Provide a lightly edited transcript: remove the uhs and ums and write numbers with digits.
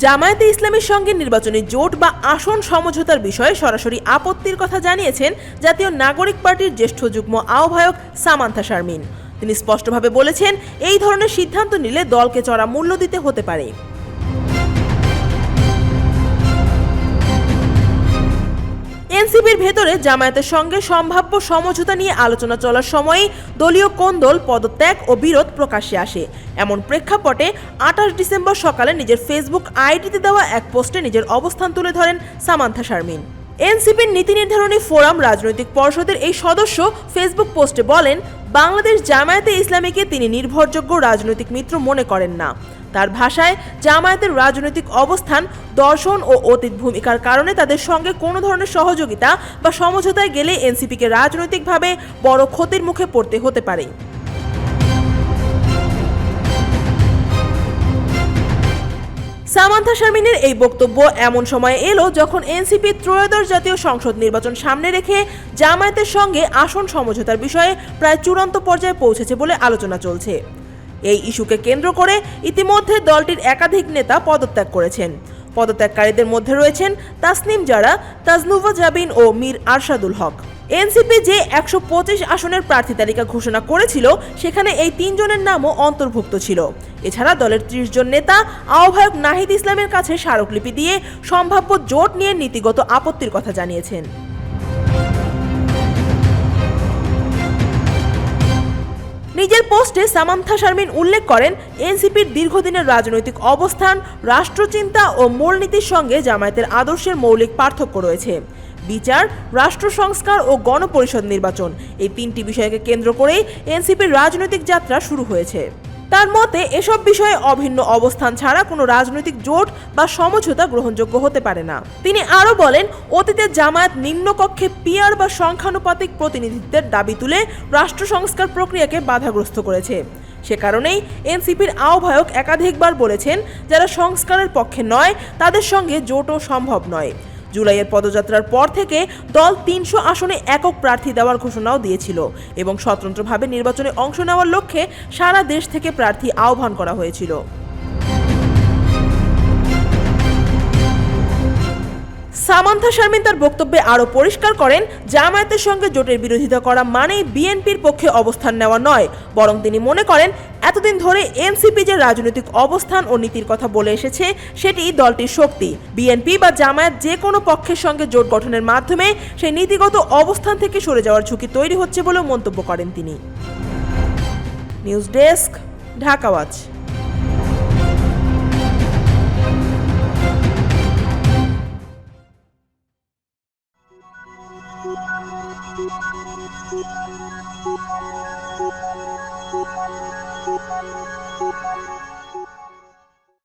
জামায়াতে ইসলামীর সঙ্গে নির্বাচনী জোট বা আসন সমঝোতার বিষয়ে সরাসরি আপত্তির কথা জানিয়েছেন জাতীয় নাগরিক পার্টির জ্যেষ্ঠ যুগ্ম আহ্বায়ক সামান্থা শারমিন। তিনি স্পষ্টভাবে বলেছেন, এই ধরনের সিদ্ধান্ত নিলে দলকে চড়া মূল্য দিতে হতে পারে। এনসিপির ভেতরে জামায়াতের সঙ্গে সম্ভাব্য সমঝোতা নিয়ে আলোচনা চলার সময়ই দলীয় কোন্দল, পদত্যাগ ও বিরোধ প্রকাশ্যে আসে। এমন প্রেক্ষাপটে ২৮ ডিসেম্বর সকালে নিজের ফেসবুক আইডিতে দেওয়া এক পোস্টে নিজের অবস্থান তুলে ধরেন সামান্থা শারমিন। এনসিপির নীতি নির্ধারণী ফোরাম রাজনৈতিক পর্ষদের এই সদস্য ফেসবুক পোস্টে বলেন, বাংলাদেশ জামায়াতে ইসলামীকে তিনি নির্ভরযোগ্য রাজনৈতিক মিত্র মনে করেন না। তার ভাষায়, জামায়াতের রাজনৈতিক অবস্থান, দর্শন ও অতীত ভূমিকার কারণে তাদের সঙ্গে কোনো ধরনের সহযোগিতা বা সমঝোতায় গেলে এনসিপিকে রাজনৈতিকভাবে বড় ক্ষতির মুখে পড়তে হতে পারে। সামান্থা শারমিনের এই বক্তব্য এমন সময়ে এলো যখন এনসিপি ত্রয়োদশ জাতীয় সংসদ নির্বাচন সামনে রেখে জামায়াতের সঙ্গে আসন সমঝোতার বিষয়ে প্রায় চূড়ান্ত পর্যায়ে পৌঁছেছে বলে আলোচনা চলছে। এই ইস্যুকে কেন্দ্র করে ইতিমধ্যে দলটির একাধিক নেতা পদত্যাগ করেছেন। পদত্যাগকারীদের মধ্যে রয়েছেন তাসনিম জারা, তাজনুভা জাবিন ও মীর আরশাদুল হক। এনসিপি যে ১২৫ আসনের প্রার্থী তালিকা ঘোষণা করেছিল, সেখানে এই ৩ জনের নামও অন্তর্ভুক্ত ছিল। এছাড়া দলের ৩০ জন নেতা আহ্বায়ক নাহিদ ইসলামের কাছে স্মারকলিপি দিয়ে সম্ভাব্য জোট নিয়ে নীতিগত আপত্তির কথা জানিয়েছেন। নিজের পোস্টে সামান্থা শারমিন উল্লেখ করেন, এনসিপির দীর্ঘদিনের রাজনৈতিক অবস্থান, রাষ্ট্রচিন্তা ও মূলনীতির সঙ্গে জামায়াতের আদর্শের মৌলিক পার্থক্য রয়েছে। বিচার, রাষ্ট্র সংস্কার ও গণপরিষদ নির্বাচন, এই ৩টি বিষয়কে কেন্দ্র করেই এনসিপির রাজনৈতিক যাত্রা শুরু হয়েছে। তার মতে, এসব বিষয়ে অভিন্ন অবস্থান ছাড়া কোনো রাজনৈতিক জোট বা সমঝোতা গ্রহণযোগ্য হতে পারে না। তিনি আরও বলেন, অতীতে জামায়াত নিম্নকক্ষে পিয়ার বা সংখ্যানুপাতিক প্রতিনিধিত্বের দাবি তুলে রাষ্ট্র সংস্কার প্রক্রিয়াকে বাধাগ্রস্ত করেছে। সে কারণেই এনসিপির আহ্বায়ক একাধিকবার বলেছেন, যারা সংস্কারের পক্ষে নয় তাদের সঙ্গে জোটও সম্ভব নয়। জুলাইয়ের পদযাত্রার পর থেকে দল ৩০০ আসনে একক প্রার্থী দেওয়ার ঘোষণাও দিয়েছিল এবং স্বতন্ত্রভাবে নির্বাচনে অংশ নেওয়ার লক্ষ্যে সারা দেশ থেকে প্রার্থী আহ্বান করা হয়েছিল। সামান্থা শারমিন তার বক্তব্যে আরও পরিষ্কার করেন, জামায়াতের সঙ্গে জোটের বিরোধিতা করা মানেই বিএনপির পক্ষে অবস্থান নেওয়া নয়, বরং তিনি মনে করেন এতদিন ধরে এনসিপি যে রাজনৈতিক অবস্থান ও নীতির কথা বলে এসেছে, সেটি দলটির শক্তি। বিএনপি বা জামায়াত যে কোনো পক্ষের সঙ্গে জোট গঠনের মাধ্যমে সেই নীতিগত অবস্থান থেকে সরে যাওয়ার ঝুঁকি তৈরি হচ্ছে বলেও মন্তব্য করেন তিনি। News desk, Dhaka watch. Thank you.